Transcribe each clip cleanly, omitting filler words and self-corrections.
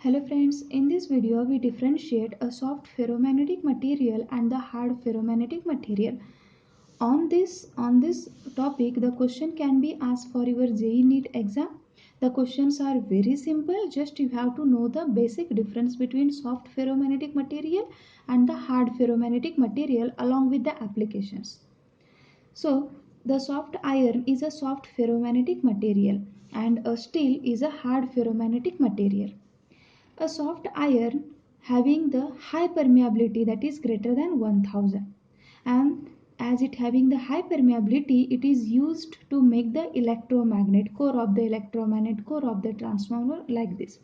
Hello friends, in this video we differentiate a soft ferromagnetic material and the hard ferromagnetic material. On this topic, the question can be asked for your JEE NEET exam. The questions are very simple, just you have to know the basic difference between soft ferromagnetic material and the hard ferromagnetic material along with the applications. So, the soft iron is a soft ferromagnetic material and a steel is a hard ferromagnetic material. A soft iron having the high permeability, that is greater than 1000, and as it having the high permeability, it is used to make the electromagnet core of the transformer like this.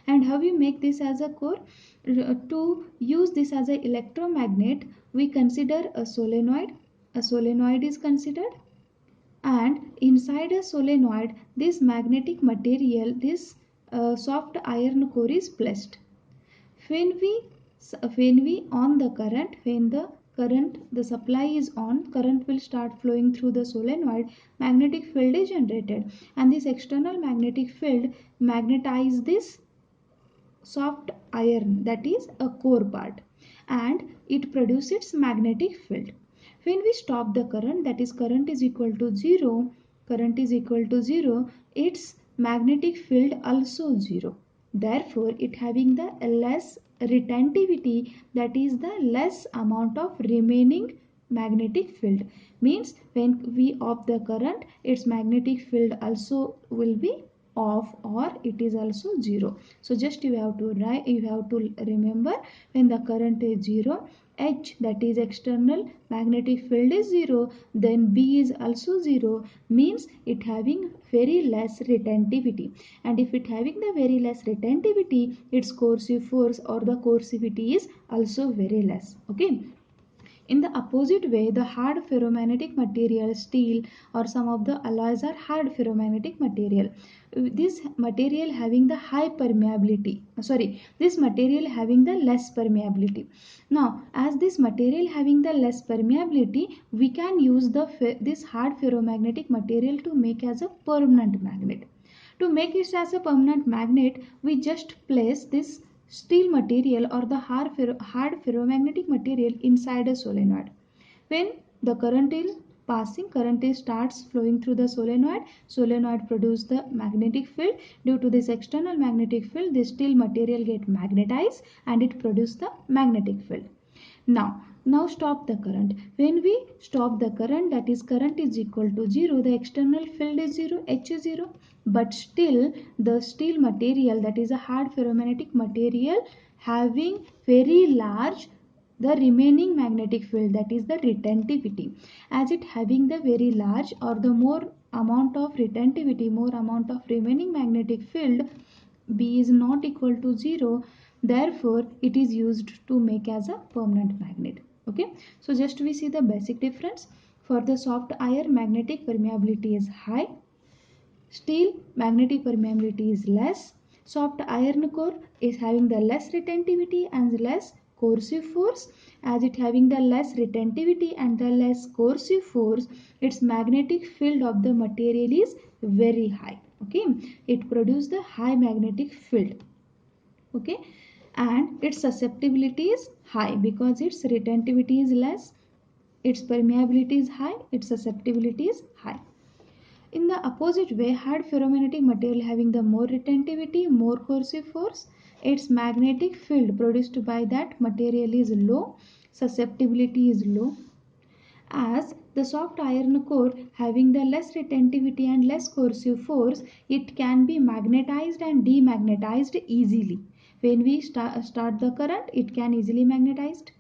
And how we make this as a core? To use this as a electromagnet, we consider a solenoid. A solenoid is considered, and inside a solenoid, this magnetic material, this soft iron core is placed. When we on the current, when the supply is on, current will start flowing through the solenoid, magnetic field is generated, and this external magnetic field magnetize this soft iron, that is a core part, and it produces magnetic field. When we stop the current, that is current is equal to 0, its magnetic field also 0. Therefore, it having the less retentivity, that is the less amount of remaining magnetic field. Means when we off the current, its magnetic field also will be off, or it is also 0. So just you have to remember, when the current is 0, H, that is external magnetic field, is 0, then B is also 0, means it having very less retentivity. And if it having the very less retentivity, its coercive force or the coercivity is also very less. Okay. In the opposite way, the hard ferromagnetic material, steel or some of the alloys are hard ferromagnetic material. This material having the high permeability, this material having the less permeability. Now, as this material having the less permeability, we can use this hard ferromagnetic material to make as a permanent magnet. To make it as a permanent magnet, we just place this steel material or the hard ferromagnetic material inside a solenoid. When the current is passing, starts flowing through the solenoid produce the magnetic field. Due to this external magnetic field, this steel material get magnetized and it produce the magnetic field. Now stop the current. When we stop the current, that is current is equal to 0, the external field is 0, H is 0, but still the steel material, that is a hard ferromagnetic material, having very large the remaining magnetic field, that is the retentivity. As it having the very large or the more amount of retentivity, more amount of remaining magnetic field, B is not equal to 0, therefore it is used to make as a permanent magnet. Okay, so just we see the basic difference. For the soft iron, magnetic permeability is high, steel magnetic permeability is less, soft iron core is having the less retentivity and less coercive force. As it having the less retentivity and the less coercive force, its magnetic field of the material is very high. Okay, it produces the high magnetic field. Okay, and its susceptibility is high because its retentivity is less, its permeability is high, its susceptibility is high. In the opposite way, hard ferromagnetic material having the more retentivity, more coercive force, its magnetic field produced by that material is low, susceptibility is low. As the soft iron core having the less retentivity and less coercive force, it can be magnetized and demagnetized easily. When we start the current, it can easily magnetized,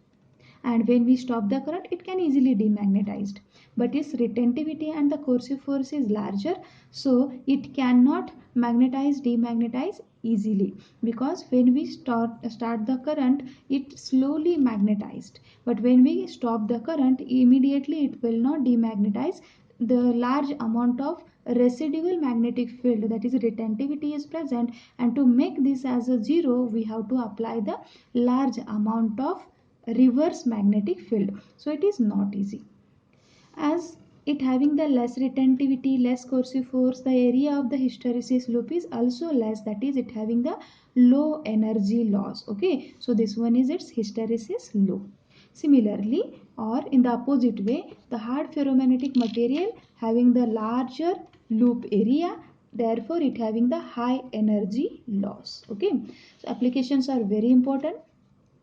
and when we stop the current, it can easily demagnetized. But its retentivity and the coercive force is larger, so it cannot magnetize, demagnetize easily, because when we start the current, it slowly magnetized, but when we stop the current, immediately it will not demagnetize. The large amount of residual magnetic field, that is retentivity, is present, and to make this as a 0, we have to apply the large amount of reverse magnetic field, so it is not easy. As it having the less retentivity, less coercive force, the area of the hysteresis loop is also less, that is it having the low energy loss. Okay, so this one is its hysteresis loop. Similarly, or in the opposite way, the hard ferromagnetic material having the larger loop area, therefore it having the high energy loss. Okay, so applications are very important.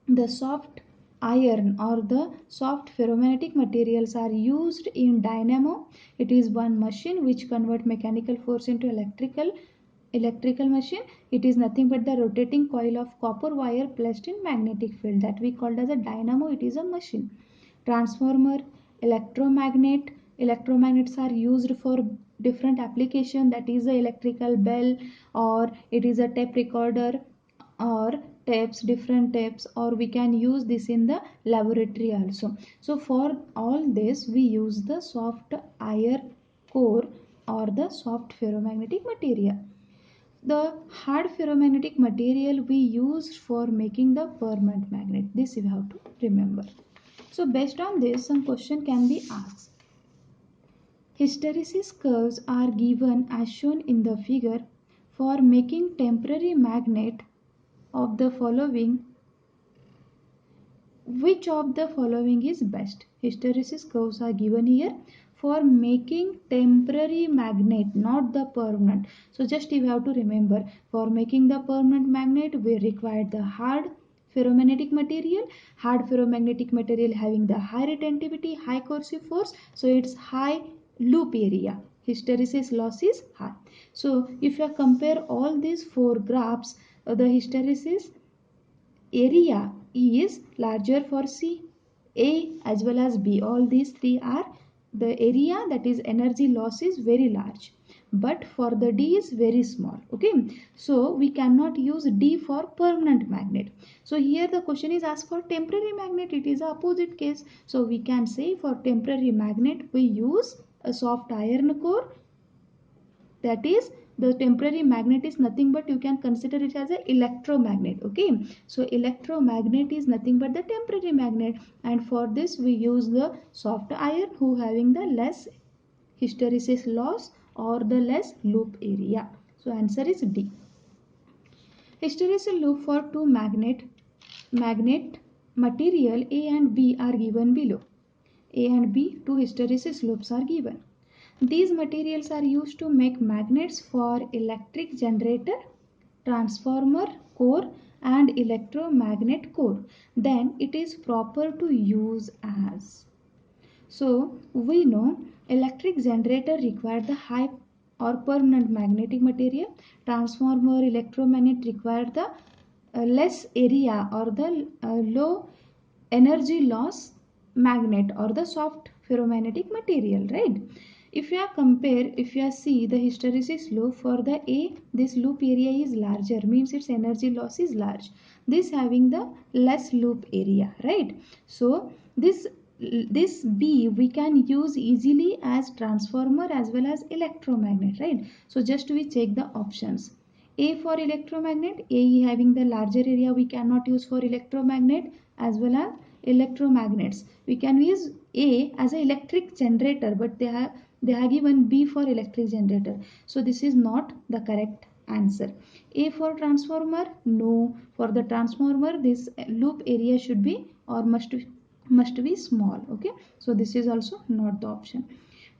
The soft iron or the soft ferromagnetic materials are used in dynamo. It is one machine which convert mechanical force into electrical machine. It is nothing but the rotating coil of copper wire placed in magnetic field, that we called as a dynamo. It is a machine. Transformer, electromagnets are used for different application, that is the electrical bell, or it is a tape recorder, or tapes, different tapes, or we can use this in the laboratory also. So for all this we use the soft iron core or the soft ferromagnetic material. The hard ferromagnetic material we use for making the permanent magnet, this you have to remember. So based on this, some question can be asked. Hysteresis curves are given as shown in the figure. For making temporary magnet of the following, which of the following is best? Hysteresis curves are given here for making temporary magnet, not the permanent. So just you have to remember, for making the permanent magnet we require the hard ferromagnetic material. Hard ferromagnetic material having the high retentivity, high coercive force, so its high loop area, hysteresis loss is high. So if you compare all these four graphs, the hysteresis area is larger for C, A as well as B. All these three are the area, that is energy loss is very large, but for the D is very small. Okay, so we cannot use D for permanent magnet. So here the question is asked for temporary magnet, it is the opposite case. So we can say for temporary magnet we use a soft iron core, that is the temporary magnet is nothing but you can consider it as an electromagnet. Okay, so electromagnet is nothing but the temporary magnet, and for this we use the soft iron who having the less hysteresis loss or the less loop area. So answer is D. Hysteresis loop for two magnet material A and B are given below. A and B, two hysteresis loops are given. These materials are used to make magnets for electric generator, transformer core and electromagnet core. Then it is proper to use as. So we know electric generator require the high or permanent magnetic material. Transformer, electromagnet require the less area or the low energy loss magnet or the soft ferromagnetic material, right? If you compare, if you see the hysteresis loop for the A, this loop area is larger, means its energy loss is large. This having the less loop area, right? So this B we can use easily as transformer as well as electromagnet, right? So just we check the options. A for electromagnet, A having the larger area we cannot use for electromagnet as well as electromagnets. We can use A as an electric generator, but they have given B for electric generator. So this is not the correct answer. A for transformer, no. For the transformer this loop area should be or must be small. Okay, so this is also not the option.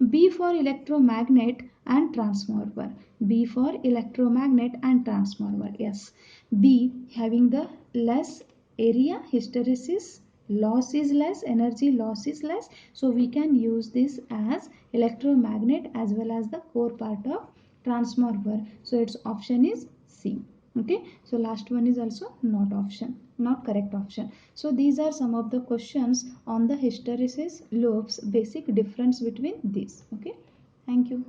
B for electromagnet and transformer. B for electromagnet and transformer. Yes, B having the less area, hysteresis loss is less, energy loss is less, so we can use this as electromagnet as well as the core part of transformer. So its option is C. Okay, so last one is also not option, not correct option. So these are some of the questions on the hysteresis loops, basic difference between these. Okay, thank you.